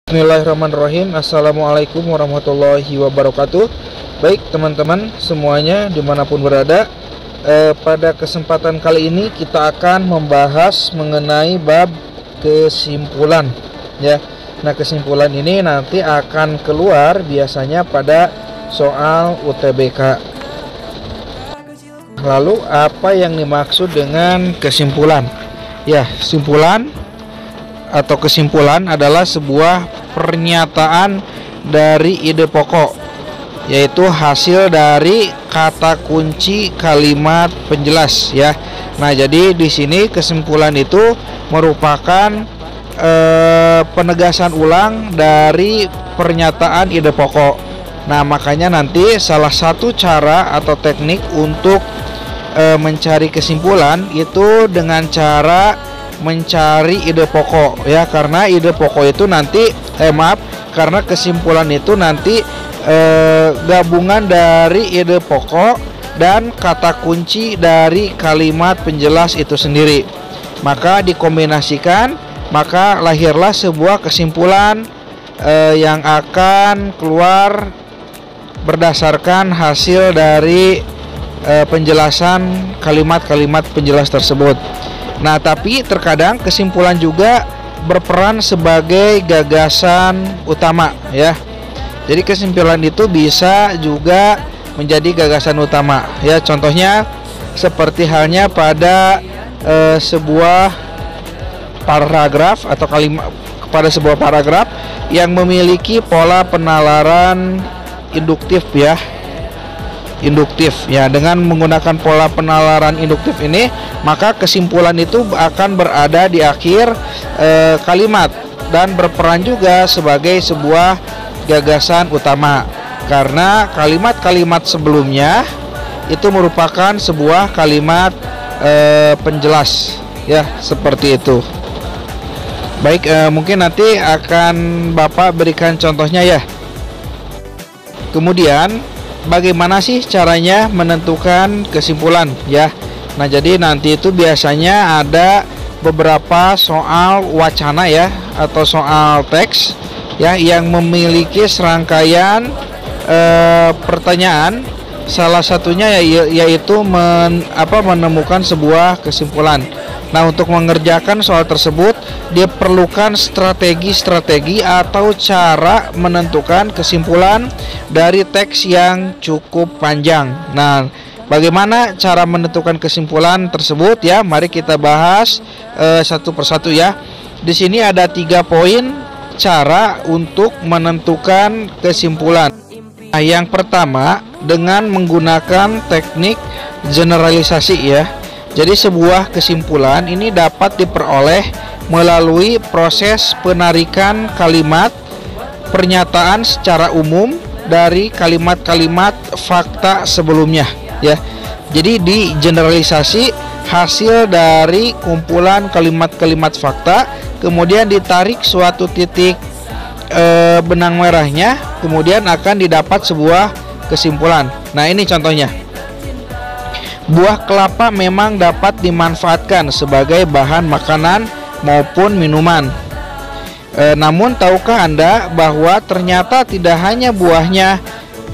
Bismillahirrahmanirrahim. Assalamualaikum warahmatullahi wabarakatuh. Baik teman-teman semuanya dimanapun berada, pada kesempatan kali ini kita akan membahas mengenai bab kesimpulan ya. Nah, kesimpulan ini nanti akan keluar biasanya pada soal UTBK. Lalu apa yang dimaksud dengan kesimpulan? Ya, kesimpulan adalah sebuah pernyataan dari ide pokok, yaitu hasil dari kata kunci kalimat penjelas ya. Nah, jadi di sini kesimpulan itu merupakan penegasan ulang dari pernyataan ide pokok. Nah, makanya nanti salah satu cara atau teknik untuk mencari kesimpulan itu dengan cara mencari ide pokok ya, karena ide pokok itu nanti karena kesimpulan itu nanti gabungan dari ide pokok dan kata kunci dari kalimat penjelas itu sendiri. Maka dikombinasikan, maka lahirlah sebuah kesimpulan yang akan keluar berdasarkan hasil dari penjelasan kalimat-kalimat penjelas tersebut. Nah, tapi terkadang kesimpulan juga berperan sebagai gagasan utama ya. Jadi kesimpulan itu bisa juga menjadi gagasan utama ya. Contohnya seperti halnya pada sebuah paragraf atau sebuah paragraf yang memiliki pola penalaran induktif ya. Dengan menggunakan pola penalaran induktif ini, maka kesimpulan itu akan berada di akhir kalimat dan berperan juga sebagai sebuah gagasan utama, karena kalimat-kalimat sebelumnya itu merupakan sebuah kalimat penjelas ya, seperti itu. Baik, mungkin nanti akan Bapak berikan contohnya ya. Kemudian bagaimana sih caranya menentukan kesimpulan ya? Nah, jadi nanti itu biasanya ada beberapa soal wacana ya, atau soal teks ya, yang memiliki serangkaian pertanyaan. Salah satunya yaitu menemukan sebuah kesimpulan. Nah, untuk mengerjakan soal tersebut diperlukan strategi atau cara menentukan kesimpulan dari teks yang cukup panjang. Nah, bagaimana cara menentukan kesimpulan tersebut ya? Mari kita bahas satu persatu ya. Di sini ada 3 poin cara untuk menentukan kesimpulan. Nah, yang pertama dengan menggunakan teknik generalisasi ya. Jadi sebuah kesimpulan ini dapat diperoleh melalui proses penarikan kalimat pernyataan secara umum dari kalimat-kalimat fakta sebelumnya ya. Jadi di generalisasi hasil dari kumpulan kalimat-kalimat fakta, kemudian ditarik suatu titik benang merahnya, kemudian akan didapat sebuah kesimpulan. Nah, ini contohnya. Buah kelapa memang dapat dimanfaatkan sebagai bahan makanan maupun minuman. Namun tahukah Anda bahwa ternyata tidak hanya buahnya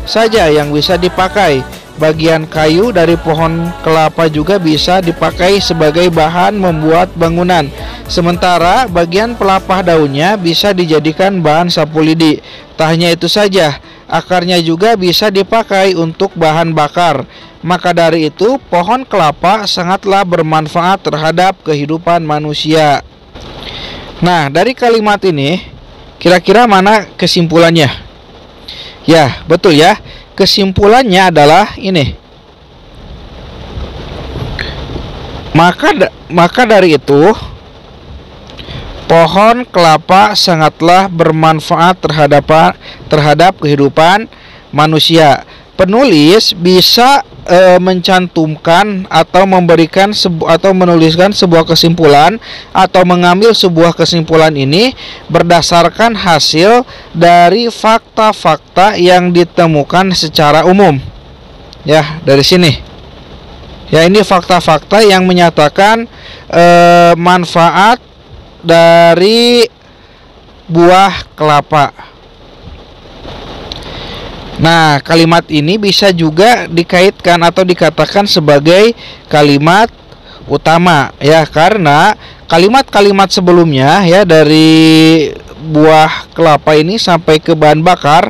saja yang bisa dipakai. Bagian kayu dari pohon kelapa juga bisa dipakai sebagai bahan membuat bangunan. Sementara bagian pelepah daunnya bisa dijadikan bahan sapu lidi. Tak hanya itu saja, akarnya juga bisa dipakai untuk bahan bakar. Maka dari itu, pohon kelapa sangatlah bermanfaat terhadap kehidupan manusia. Nah, dari kalimat ini, kira-kira mana kesimpulannya? Ya, betul ya. Kesimpulannya adalah ini. Maka dari itu, pohon kelapa sangatlah bermanfaat terhadap kehidupan manusia. Penulis bisa mencantumkan atau menuliskan sebuah kesimpulan atau mengambil sebuah kesimpulan ini berdasarkan hasil dari fakta-fakta yang ditemukan secara umum. Ya, dari sini. Ya, ini fakta-fakta yang menyatakan manfaat dari buah kelapa. Nah, kalimat ini bisa juga dikaitkan atau dikatakan sebagai kalimat utama ya, karena kalimat-kalimat sebelumnya ya, dari buah kelapa ini sampai ke bahan bakar,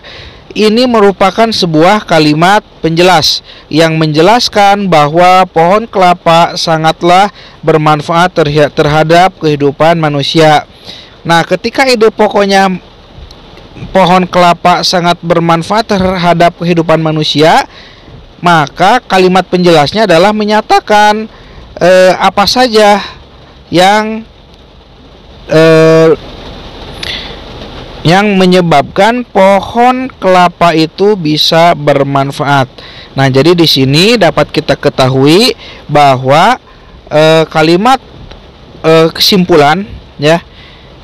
ini merupakan sebuah kalimat penjelas yang menjelaskan bahwa pohon kelapa sangatlah bermanfaat terhadap kehidupan manusia. Nah, ketika ide pokoknya pohon kelapa sangat bermanfaat terhadap kehidupan manusia, maka kalimat penjelasnya adalah menyatakan apa saja yang menyebabkan pohon kelapa itu bisa bermanfaat. Nah, jadi di sini dapat kita ketahui bahwa kalimat kesimpulan ya,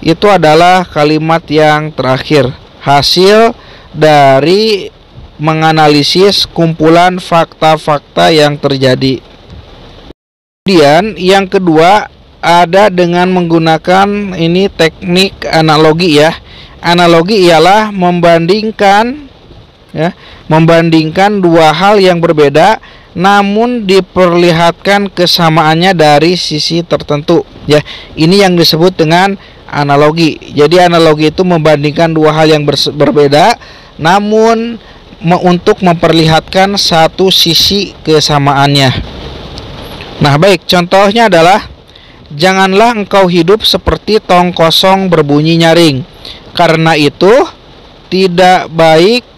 itu adalah kalimat yang terakhir, hasil dari menganalisis kumpulan fakta-fakta yang terjadi. Kemudian yang kedua ada dengan menggunakan ini teknik analogi ya. Analogi ialah membandingkan ya, membandingkan dua hal yang berbeda namun diperlihatkan kesamaannya dari sisi tertentu ya. Ini yang disebut dengan analogi. Jadi analogi itu membandingkan dua hal yang berbeda namun untuk memperlihatkan satu sisi kesamaannya. Nah, baik, contohnya adalah janganlah engkau hidup seperti tong kosong berbunyi nyaring, karena itu tidak baik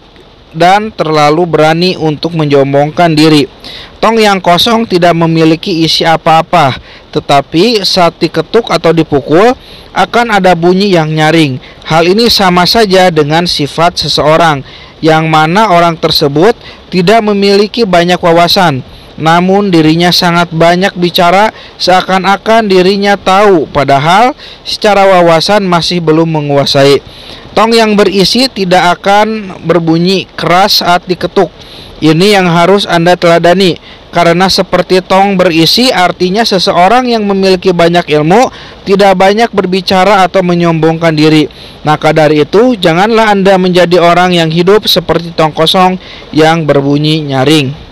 dan terlalu berani untuk menyombongkan diri. Tong yang kosong tidak memiliki isi apa-apa, tetapi saat diketuk atau dipukul akan ada bunyi yang nyaring. Hal ini sama saja dengan sifat seseorang, yang mana orang tersebut tidak memiliki banyak wawasan, namun dirinya sangat banyak bicara seakan-akan dirinya tahu, padahal secara wawasan masih belum menguasai. Tong yang berisi tidak akan berbunyi keras saat diketuk. Ini yang harus Anda teladani, karena seperti tong berisi artinya seseorang yang memiliki banyak ilmu tidak banyak berbicara atau menyombongkan diri. Maka dari itu janganlah Anda menjadi orang yang hidup seperti tong kosong yang berbunyi nyaring.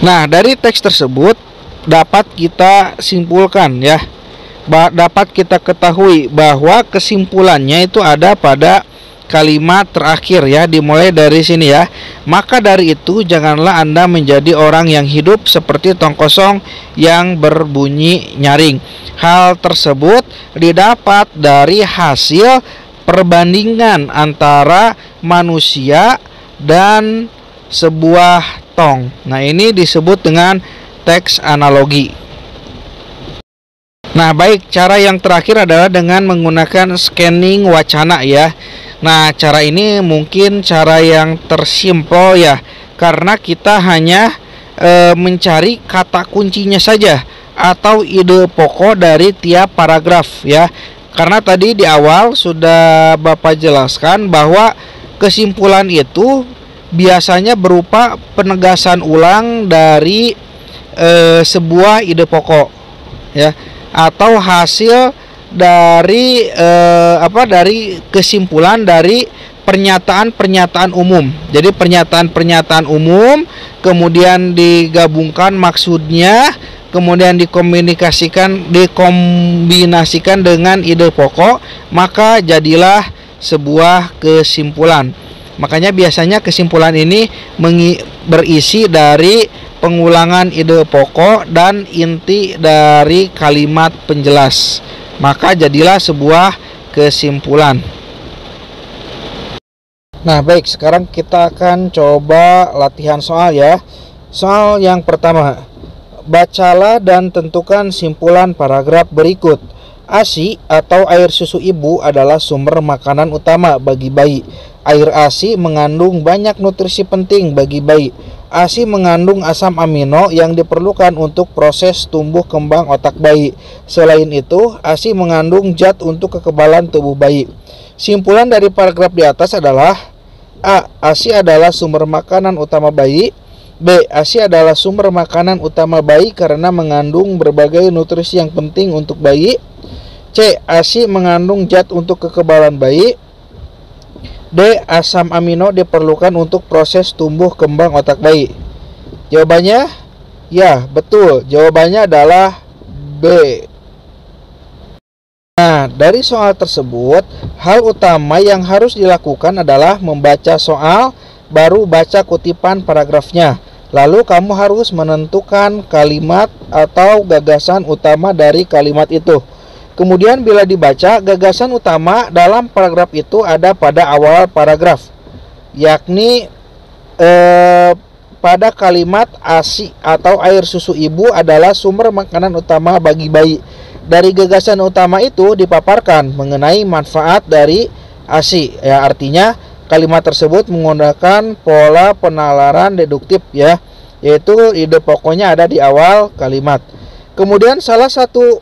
Nah, dari teks tersebut dapat kita simpulkan ya, dapat kita ketahui bahwa kesimpulannya itu ada pada kalimat terakhir ya, dimulai dari sini ya. Maka dari itu janganlah Anda menjadi orang yang hidup seperti tong kosong yang berbunyi nyaring. Hal tersebut didapat dari hasil perbandingan antara manusia dan sebuah tong. Nah, ini disebut dengan teks analogi. Nah, baik, cara yang terakhir adalah dengan menggunakan scanning wacana ya. Nah, cara ini mungkin cara yang tersimpel ya, karena kita hanya mencari kata kuncinya saja atau ide pokok dari tiap paragraf ya. Karena tadi di awal sudah Bapak jelaskan bahwa kesimpulan itu biasanya berupa penegasan ulang dari sebuah ide pokok ya, atau hasil dari dari kesimpulan dari pernyataan-pernyataan umum. Jadi pernyataan-pernyataan umum kemudian digabungkan maksudnya, kemudian dikombinasikan dengan ide pokok, maka jadilah sebuah kesimpulan. Makanya biasanya kesimpulan ini berisi dari pengulangan ide pokok dan inti dari kalimat penjelas. Maka jadilah sebuah kesimpulan. Nah, baik, sekarang kita akan coba latihan soal ya. Soal yang pertama, bacalah dan tentukan simpulan paragraf berikut. ASI atau air susu ibu adalah sumber makanan utama bagi bayi. Air ASI mengandung banyak nutrisi penting bagi bayi. ASI mengandung asam amino yang diperlukan untuk proses tumbuh kembang otak bayi. Selain itu, ASI mengandung zat untuk kekebalan tubuh bayi. Simpulan dari paragraf di atas adalah: A. ASI adalah sumber makanan utama bayi. B. ASI adalah sumber makanan utama bayi karena mengandung berbagai nutrisi yang penting untuk bayi. C. ASI mengandung zat untuk kekebalan bayi. D. Asam amino diperlukan untuk proses tumbuh kembang otak bayi. Jawabannya, ya, betul. Jawabannya adalah B. Nah, dari soal tersebut, hal utama yang harus dilakukan adalah membaca soal, baru baca kutipan paragrafnya. Lalu kamu harus menentukan kalimat atau gagasan utama dari kalimat itu. Kemudian bila dibaca, gagasan utama dalam paragraf itu ada pada awal paragraf, yakni pada kalimat ASI atau air susu ibu adalah sumber makanan utama bagi bayi. Dari gagasan utama itu dipaparkan mengenai manfaat dari ASI. Ya, artinya kalimat tersebut menggunakan pola penalaran deduktif ya, yaitu ide pokoknya ada di awal kalimat. Kemudian salah satu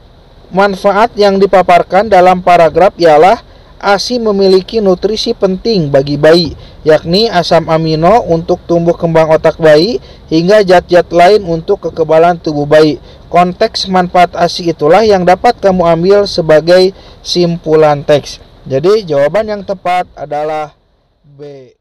manfaat yang dipaparkan dalam paragraf ialah ASI memiliki nutrisi penting bagi bayi, yakni asam amino untuk tumbuh kembang otak bayi hingga zat-zat lain untuk kekebalan tubuh bayi. Konteks manfaat ASI itulah yang dapat kamu ambil sebagai simpulan teks. Jadi jawaban yang tepat adalah B.